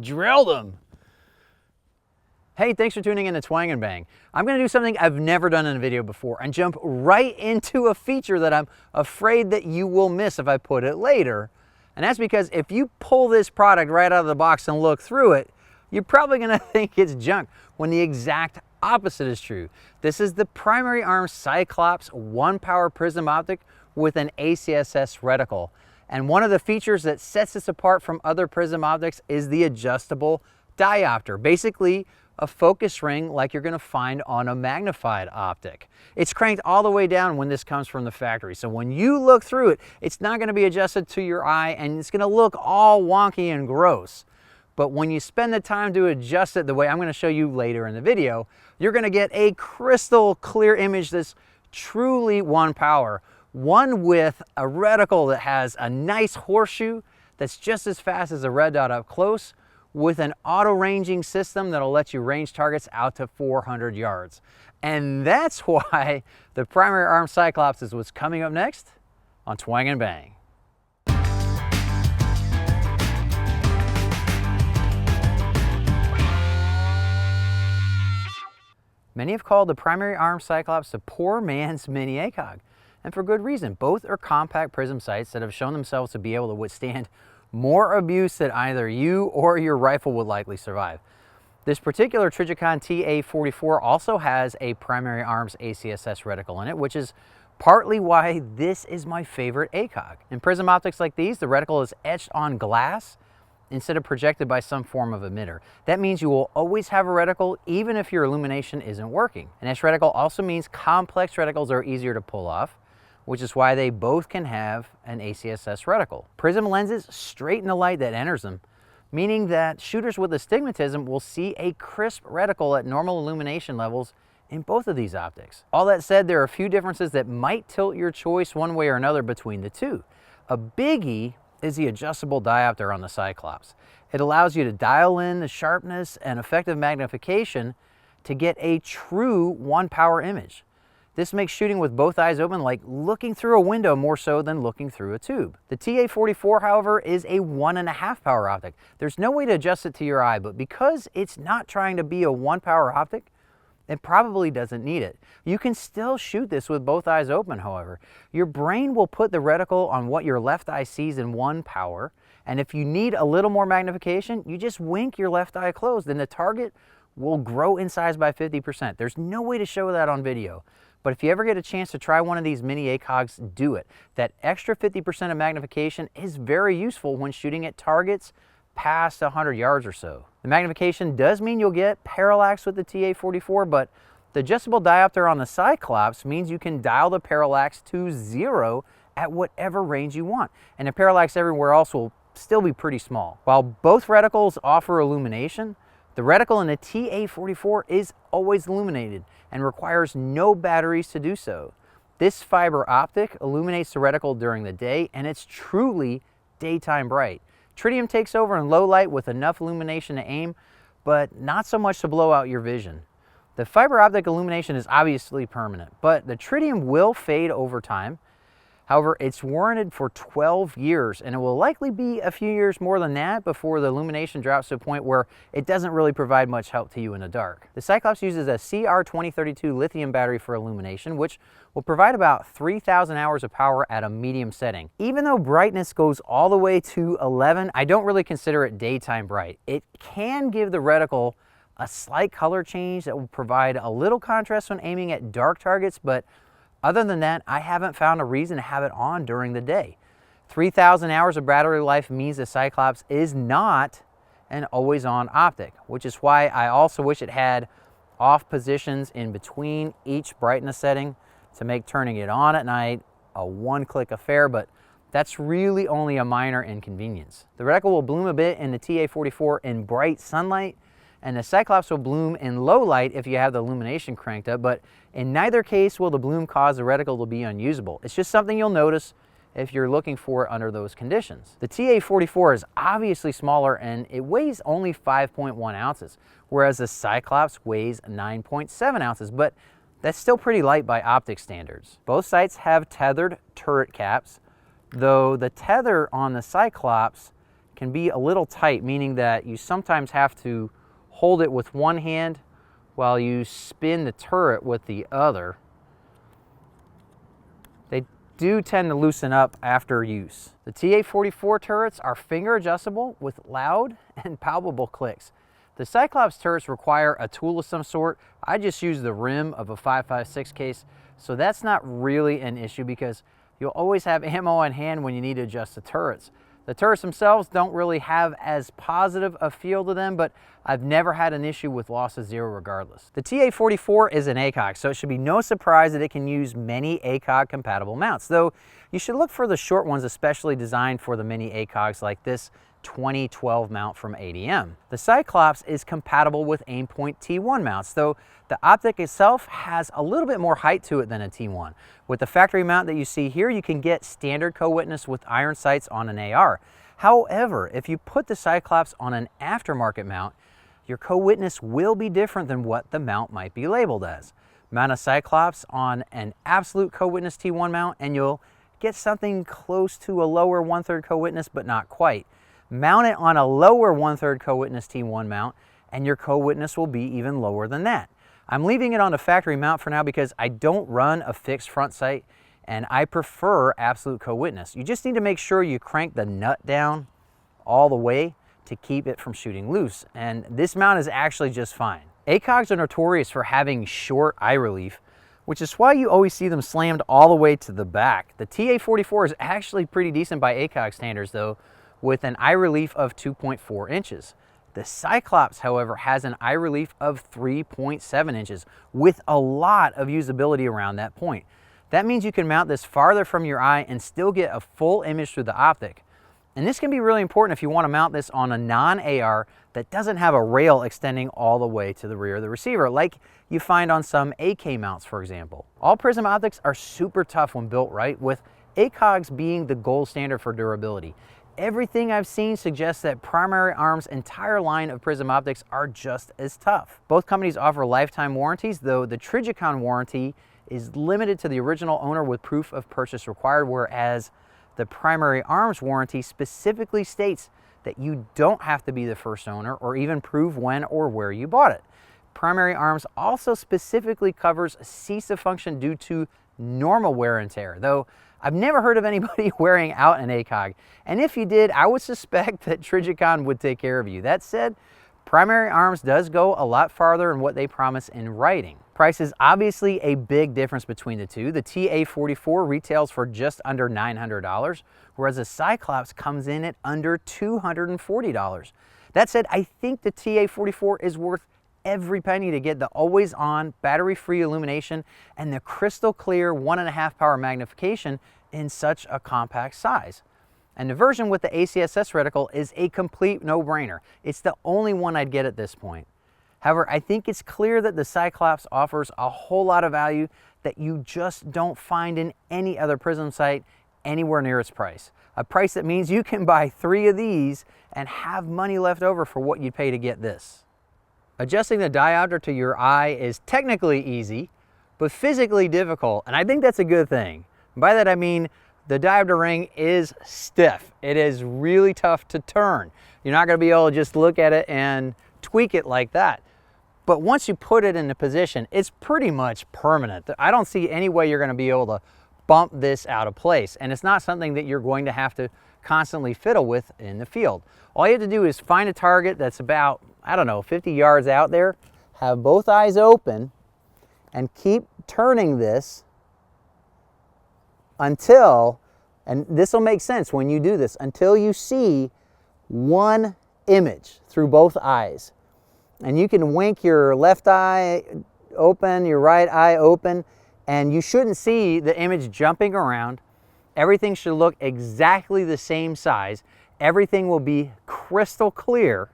Drilled them. Hey, thanks for tuning in to TWANGnBANG. I'm going to do something I've never done in a video before and jump right into a feature that I'm afraid that you will miss if I put it later. And that's because if you pull this product right out of the box and look through it, you're probably going to think it's junk when the exact opposite is true. This is the primary arm Cyclops 1-power Prism optic with an ACSS reticle. And one of the features that sets this apart from other Prism optics is the adjustable Diopter. Basically, a focus ring like you're going to find on a magnified optic. It's cranked all the way down when this comes from the factory. So when you look through it, it's not going to be adjusted to your eye and it's going to look all wonky and gross. But when you spend the time to adjust it the way I'm going to show you later in the video, you're going to get a crystal clear image that's truly 1-power. One with a reticle that has a nice horseshoe that's just as fast as a red dot up close, with an auto-ranging system that'll let you range targets out to 400 yards. And that's why the primary arm Cyclops is what's coming up next on TWANGnBANG. Many have called the primary arm Cyclops the poor man's mini-ACOG, and for good reason. Both are compact prism sights that have shown themselves to be able to withstand more abuse than either you or your rifle would likely survive. This particular Trijicon TA44 also has a primary arms ACSS reticle in it, which is partly why this is my favorite ACOG. In prism optics like these, the reticle is etched on glass instead of projected by some form of emitter. That means you will always have a reticle even if your illumination isn't working. And this reticle also means complex reticles are easier to pull off, which is why they both can have an ACSS reticle. Prism lenses straighten the light that enters them, meaning that shooters with astigmatism will see a crisp reticle at normal illumination levels in both of these optics. All that said, there are a few differences that might tilt your choice one way or another between the two. A biggie is the adjustable diopter on the Cyclops. It allows you to dial in the sharpness and effective magnification to get a true 1-power image. This makes shooting with both eyes open like looking through a window more so than looking through a tube. The TA44, however, is a 1.5-power optic. There's no way to adjust it to your eye, but because it's not trying to be a 1-power optic, it probably doesn't need it. You can still shoot this with both eyes open, however. Your brain will put the reticle on what your left eye sees in 1 power, and if you need a little more magnification, you just wink your left eye closed and the target will grow in size by 50%. There's no way to show that on video. But if you ever get a chance to try one of these mini-ACOGs, do it. That extra 50% of magnification is very useful when shooting at targets past 100 yards or so. The magnification does mean you'll get parallax with the TA44, but the adjustable diopter on the Cyclops means you can dial the parallax to 0 at whatever range you want. And the parallax everywhere else will still be pretty small. While both reticles offer illumination, the reticle in the TA44 is always illuminated and requires no batteries to do so. This fiber optic illuminates the reticle during the day and it's truly daytime bright. Tritium takes over in low light with enough illumination to aim, but not so much to blow out your vision. The fiber optic illumination is obviously permanent, but the tritium will fade over time. However, it's warranted for 12 years, and it will likely be a few years more than that before the illumination drops to a point where it doesn't really provide much help to you in the dark. The Cyclops uses a CR2032 lithium battery for illumination, which will provide about 3,000 hours of power at a medium setting. Even though brightness goes all the way to 11, I don't really consider it daytime bright. It can give the reticle a slight color change that will provide a little contrast when aiming at dark targets, but other than that, I haven't found a reason to have it on during the day. 3,000 hours of battery life means the Cyclops is not an always-on optic, which is why I also wish it had off positions in between each brightness setting to make turning it on at night a one-click affair, but that's really only a minor inconvenience. The reticle will bloom a bit in the TA44 in bright sunlight, and the Cyclops will bloom in low light if you have the illumination cranked up, but in neither case will the bloom cause the reticle to be unusable. It's just something you'll notice if you're looking for it under those conditions. The TA44 is obviously smaller and it weighs only 5.1 ounces, whereas the Cyclops weighs 9.7 ounces, but that's still pretty light by optic standards. Both sights have tethered turret caps, though the tether on the Cyclops can be a little tight, meaning that you sometimes have to hold it with one hand while you spin the turret with the other. They do tend to loosen up after use. The TA-44 turrets are finger adjustable with loud and palpable clicks. The Cyclops turrets require a tool of some sort. I just use the rim of a 5.56 case, so that's not really an issue because you'll always have ammo on hand when you need to adjust the turrets. The turrets themselves don't really have as positive a feel to them, but I've never had an issue with loss of zero regardless. The TA-44 is an ACOG, so it should be no surprise that it can use many ACOG compatible mounts, though you should look for the short ones especially designed for the mini ACOGs like this 2012 mount from ADM. The Cyclops is compatible with Aimpoint T1 mounts, though the optic itself has a little bit more height to it than a T1. With the factory mount that you see here, you can get standard co-witness with iron sights on an AR. However, if you put the Cyclops on an aftermarket mount, your co-witness will be different than what the mount might be labeled as. Mount a Cyclops on an absolute co-witness T1 mount and you'll get something close to a lower 1/3 co-witness, but not quite. Mount it on a lower 1/3 co-witness T1 mount and your co-witness will be even lower than that. I'm leaving it on the factory mount for now because I don't run a fixed front sight and I prefer absolute co-witness. You just need to make sure you crank the nut down all the way to keep it from shooting loose, and this mount is actually just fine. ACOGs are notorious for having short eye relief, which is why you always see them slammed all the way to the back. The TA-44 is actually pretty decent by ACOG standards though, with an eye relief of 2.4 inches. The Cyclops, however, has an eye relief of 3.7 inches with a lot of usability around that point. That means you can mount this farther from your eye and still get a full image through the optic. And this can be really important if you want to mount this on a non-AR that doesn't have a rail extending all the way to the rear of the receiver, like you find on some AK mounts, for example. All Prism optics are super tough when built right, with ACOGs being the gold standard for durability. Everything I've seen suggests that Primary Arms' entire line of Prism optics are just as tough. Both companies offer lifetime warranties, though the Trigicon warranty is limited to the original owner with proof of purchase required, whereas the Primary Arms warranty specifically states that you don't have to be the first owner or even prove when or where you bought it. Primary Arms also specifically covers cease of function due to normal wear and tear, though I've never heard of anybody wearing out an ACOG, and if you did, I would suspect that Trigicon would take care of you. That said, Primary Arms does go a lot farther in what they promise in writing. Price is obviously a big difference between the two. The TA-44 retails for just under $900, whereas the Cyclops comes in at under $240. That said, I think the TA-44 is worth every penny to get the always-on, battery-free illumination and the crystal clear 1.5 power magnification in such a compact size. And the version with the ACSS reticle is a complete no-brainer. It's the only one I'd get at this point. However, I think it's clear that the Cyclops offers a whole lot of value that you just don't find in any other Prism sight anywhere near its price. A price that means you can buy 3 of these and have money left over for what you'd pay to get this. Adjusting the diopter to your eye is technically easy, but physically difficult, and I think that's a good thing. By that I mean the diopter ring is stiff. It is really tough to turn. You're not going to be able to just look at it and tweak it like that. But once you put it into position, it's pretty much permanent. I don't see any way you're going to be able to bump this out of place, and it's not something that you're going to have to constantly fiddle with in the field. All you have to do is find a target that's about, I don't know, 50 yards out there, have both eyes open, and keep turning this until, and this will make sense when you do this, until you see one image through both eyes. And you can wink your left eye open, your right eye open, and you shouldn't see the image jumping around. Everything should look exactly the same size. Everything will be crystal clear,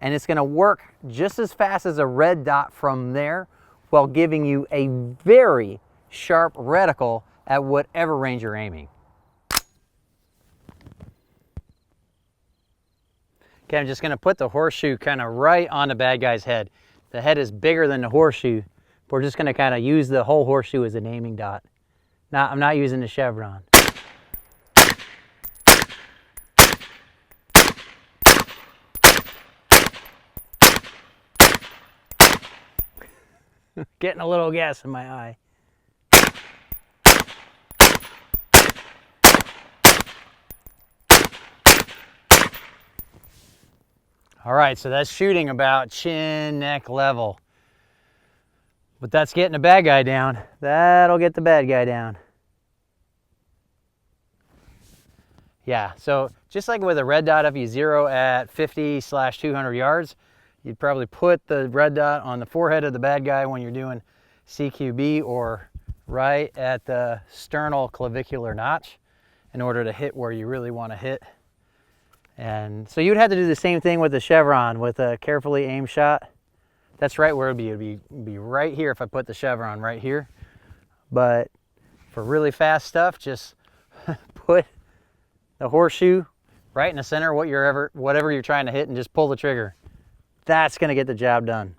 and it's going to work just as fast as a red dot from there, while giving you a very sharp reticle at whatever range you're aiming. Okay, I'm just going to put the horseshoe kind of right on the bad guy's head. The head is bigger than the horseshoe. We're just going to kind of use the whole horseshoe as an aiming dot. I'm not using the chevron. Getting a little gas in my eye. All right, so that's shooting about chin, neck level. But that's getting the bad guy down. That'll get the bad guy down. Yeah, so just like with a red dot, if you zero at 50/200 yards, you'd probably put the red dot on the forehead of the bad guy when you're doing CQB, or right at the sternal clavicular notch in order to hit where you really want to hit. And so you'd have to do the same thing with the chevron with a carefully aimed shot. That's right where it'd be right here if I put the chevron right here. But for really fast stuff, just put the horseshoe right in the center, whatever you're trying to hit, and just pull the trigger. That's going to get the job done.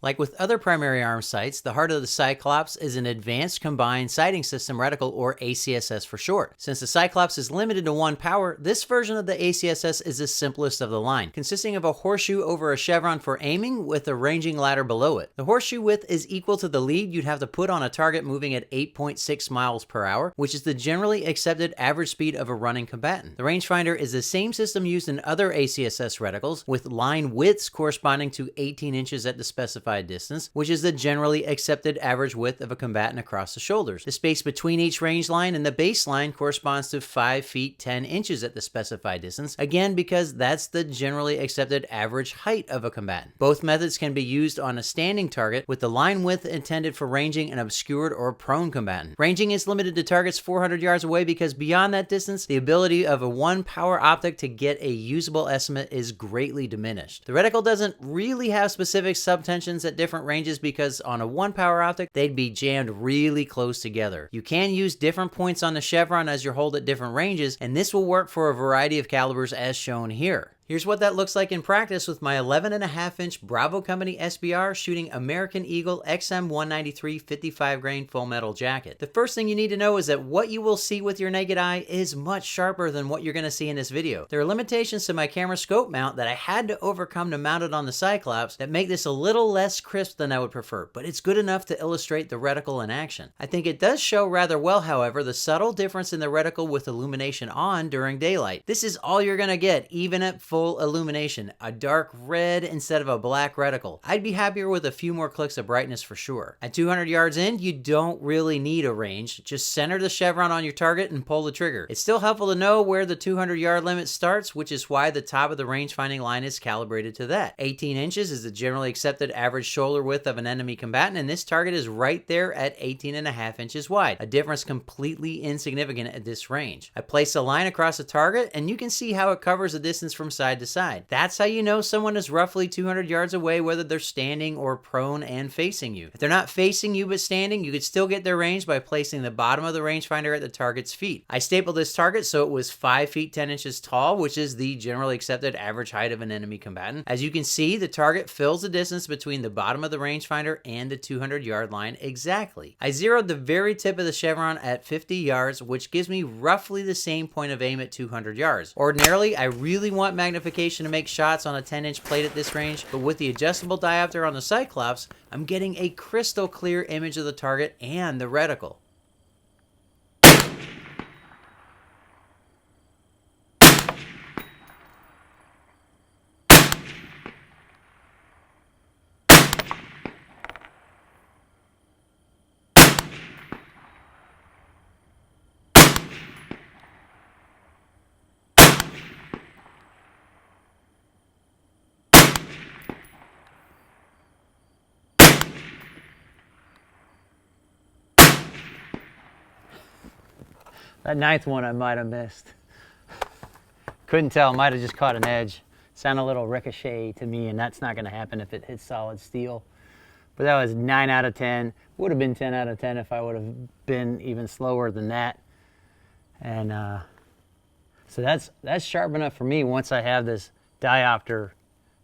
Like with other primary arms sights, the heart of the Cyclops is an advanced combined sighting system reticle, or ACSS for short. Since the Cyclops is limited to one power, this version of the ACSS is the simplest of the line, consisting of a horseshoe over a chevron for aiming with a ranging ladder below it. The horseshoe width is equal to the lead you'd have to put on a target moving at 8.6 miles per hour, which is the generally accepted average speed of a running combatant. The rangefinder is the same system used in other ACSS reticles, with line widths corresponding to 18 inches at the specified distance, which is the generally accepted average width of a combatant across the shoulders. The space between each range line and the baseline corresponds to 5 feet 10 inches at the specified distance, again because that's the generally accepted average height of a combatant. Both methods can be used on a standing target, with the line width intended for ranging an obscured or prone combatant. Ranging is limited to targets 400 yards away because beyond that distance, the ability of a one power optic to get a usable estimate is greatly diminished. The reticle doesn't really have specific subtensions at different ranges because on a one power optic, they'd be jammed really close together. You can use different points on the chevron as you hold at different ranges, and this will work for a variety of calibers as shown here. Here's what that looks like in practice with my 11.5-inch Bravo Company SBR shooting American Eagle XM193 55 grain full metal jacket. The first thing you need to know is that what you will see with your naked eye is much sharper than what you're going to see in this video. There are limitations to my camera scope mount that I had to overcome to mount it on the Cyclops that make this a little less crisp than I would prefer, but it's good enough to illustrate the reticle in action. I think it does show rather well, however, the subtle difference in the reticle with illumination on during daylight. This is all you're going to get, even at full illumination, a dark red instead of a black reticle. I'd be happier with a few more clicks of brightness for sure. At 200 yards in, you don't really need a range. Just center the chevron on your target and pull the trigger. It's still helpful to know where the 200 yard limit starts, which is why the top of the range finding line is calibrated to that. 18 inches is the generally accepted average shoulder width of an enemy combatant, and this target is right there at 18.5 inches wide, a difference completely insignificant at this range. I place a line across the target, and you can see how it covers the distance from side to side. That's how you know someone is roughly 200 yards away, whether they're standing or prone and facing you. If they're not facing you but standing, you could still get their range by placing the bottom of the rangefinder at the target's feet. I stapled this target so it was 5 feet 10 inches tall, which is the generally accepted average height of an enemy combatant. As you can see, the target fills the distance between the bottom of the rangefinder and the 200 yard line exactly. I zeroed the very tip of the chevron at 50 yards, which gives me roughly the same point of aim at 200 yards. Ordinarily, I really want magnification to make shots on a 10-inch plate at this range, but with the adjustable diopter on the Cyclops, I'm getting a crystal clear image of the target and the reticle. That ninth one I might have missed. Couldn't tell, might have just caught an edge. Sounded a little ricochet to me, and that's not gonna happen if it hits solid steel. But that was 9 out of 10. Would have been 10 out of 10 if I would have been even slower than that. And so that's sharp enough for me once I have this diopter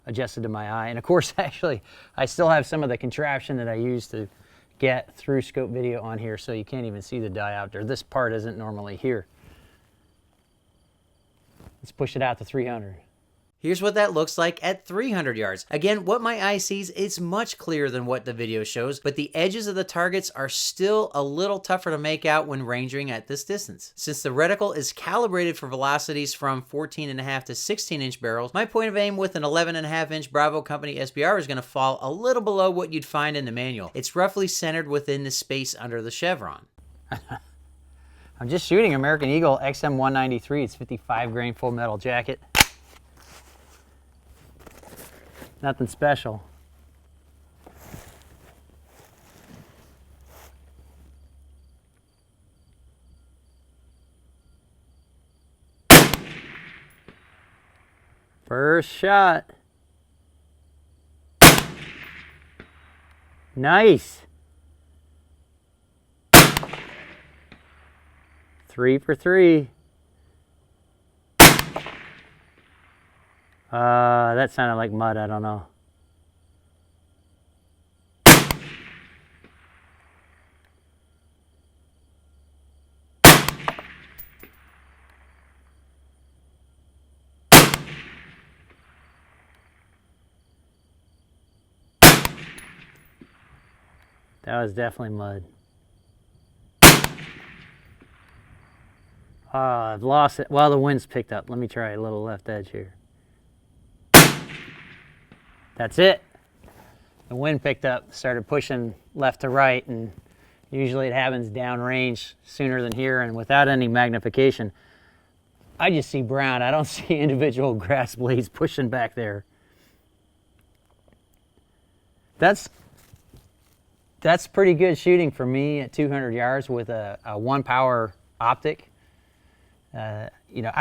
adjusted to my eye. And of course, actually, I still have some of the contraption that I use to get through scope video on here, so you can't even see the diopter. This part isn't normally here. Let's push it out to 300. Here's what that looks like at 300 yards. Again, what my eye sees is much clearer than what the video shows, but the edges of the targets are still a little tougher to make out when ranging at this distance. Since the reticle is calibrated for velocities from 14.5 to 16-inch barrels, my point of aim with an 11.5-inch Bravo Company SBR is going to fall a little below what you'd find in the manual. It's roughly centered within the space under the chevron. I'm just shooting American Eagle XM193. It's 55 grain full metal jacket. Nothing special. First shot. Nice. 3 for 3. That sounded like mud, I don't know. That was definitely mud. I've lost it. Well, the wind's picked up. Let me try a little left edge here. That's it. The wind picked up, started pushing left to right, and usually it happens downrange sooner than here, and without any magnification, I just see brown. I don't see individual grass blades pushing back there. That's pretty good shooting for me at 200 yards with a 1-power optic. You know,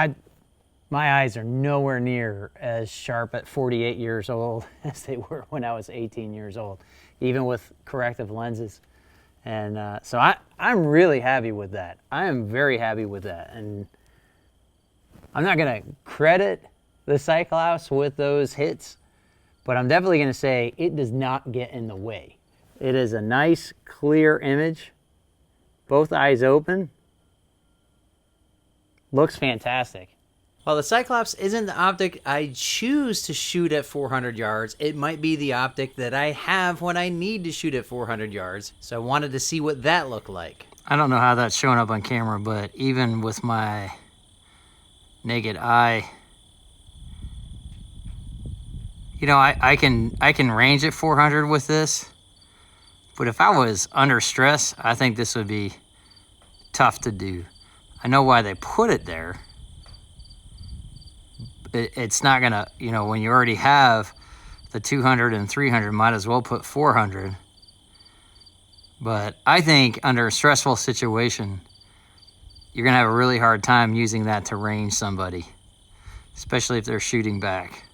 my eyes are nowhere near as sharp at 48 years old as they were when I was 18 years old, even with corrective lenses. And so I'm really happy with that. I am very happy with that. And I'm not going to credit the Cyclops with those hits, but I'm definitely going to say it does not get in the way. It is a nice, clear image. Both eyes open. Looks fantastic. While the Cyclops isn't the optic I choose to shoot at 400 yards, it might be the optic that I have when I need to shoot at 400 yards. So I wanted to see what that looked like. I don't know how that's showing up on camera, but even with my naked eye, you know, I can range at 400 with this. But if I was under stress, I think this would be tough to do. I know why they put it there. It's not gonna, you know, when you already have the 200 and 300, might as well put 400. But I think under a stressful situation, you're gonna have a really hard time using that to range somebody, especially if they're shooting back.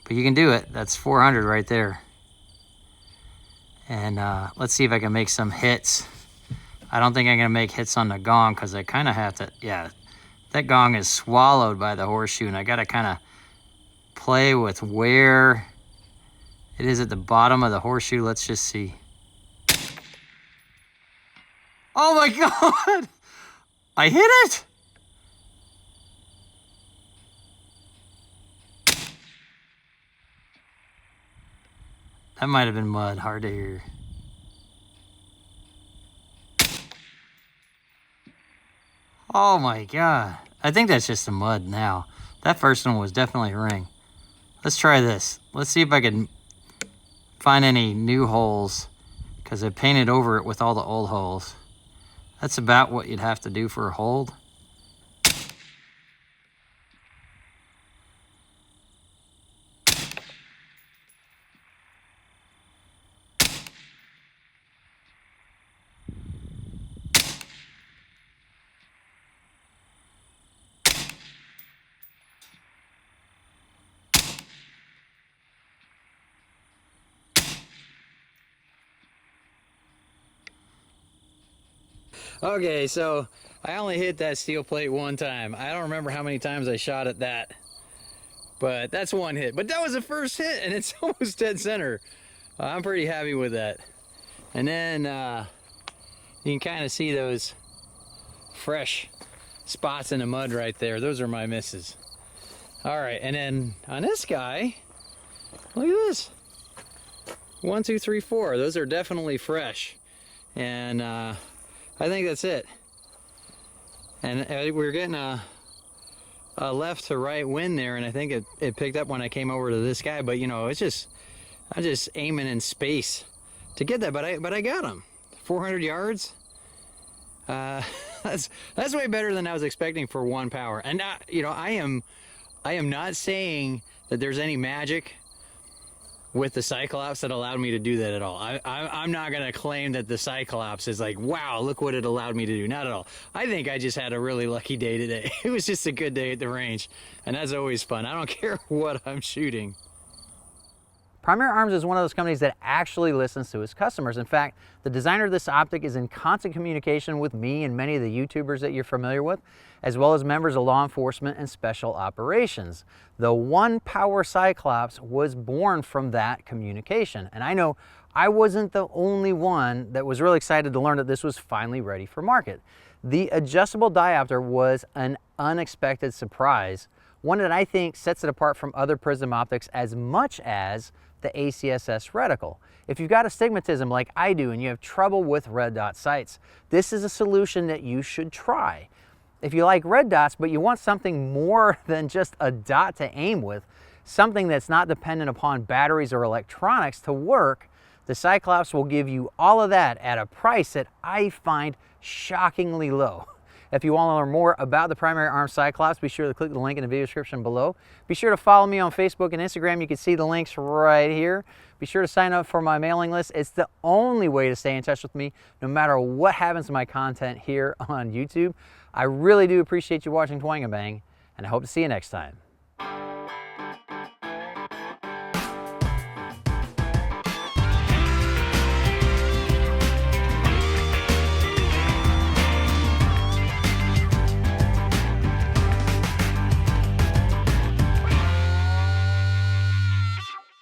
But you can do it. That's 400 right there. And let's see if I can make some hits. I don't think I'm gonna make hits on the gong because I kind of have to, yeah. That gong is swallowed by the horseshoe, and I gotta kind of play with where it is at the bottom of the horseshoe. Let's just see. Oh my God! I hit it! That might have been mud, hard to hear. Oh my God. I think that's just the mud now. That first one was definitely a ring. Let's try this. Let's see if I can find any new holes, because I painted over it with all the old holes. That's about what you'd have to do for a hold. Okay, so I only hit that steel plate one time. I don't remember how many times I shot at that, but that's one hit. But that was the first hit, and it's almost dead center. I'm pretty happy with that. And then you can kind of see those fresh spots in the mud right there. Those are my misses. All right, and then on this guy, look at this. 1, 2, 3, 4. Those are definitely fresh. And I think that's it. And we're getting a left to right wind there, and I think it picked up when I came over to this guy. But you know, it's just, I'm just aiming in space to get that. But I got him. 400 yards. That's way better than I was expecting for 1 power. And you know, I am not saying that there's any magic with the Cyclops that allowed me to do that at all. I'm not gonna claim that the Cyclops is like, wow, look what it allowed me to do. Not at all. I think I just had a really lucky day today. It was just a good day at the range, and that's always fun. I don't care what I'm shooting. Primary Arms is one of those companies that actually listens to its customers. In fact, the designer of this optic is in constant communication with me and many of the YouTubers that you're familiar with, as well as members of law enforcement and special operations. The 1 power Cyclops was born from that communication. And I know I wasn't the only one that was really excited to learn that this was finally ready for market. The adjustable diopter was an unexpected surprise, one that I think sets it apart from other Prism optics as much as the ACSS reticle. If you've got astigmatism like I do and you have trouble with red dot sights, this is a solution that you should try. If you like red dots but you want something more than just a dot to aim with, something that's not dependent upon batteries or electronics to work, the Cyclops will give you all of that at a price that I find shockingly low. If you want to learn more about the Primary Arms Cyclops, be sure to click the link in the video description below. Be sure to follow me on Facebook and Instagram. You can see the links right here. Be sure to sign up for my mailing list. It's the only way to stay in touch with me no matter what happens to my content here on YouTube. I really do appreciate you watching Twang and Bang, and I hope to see you next time.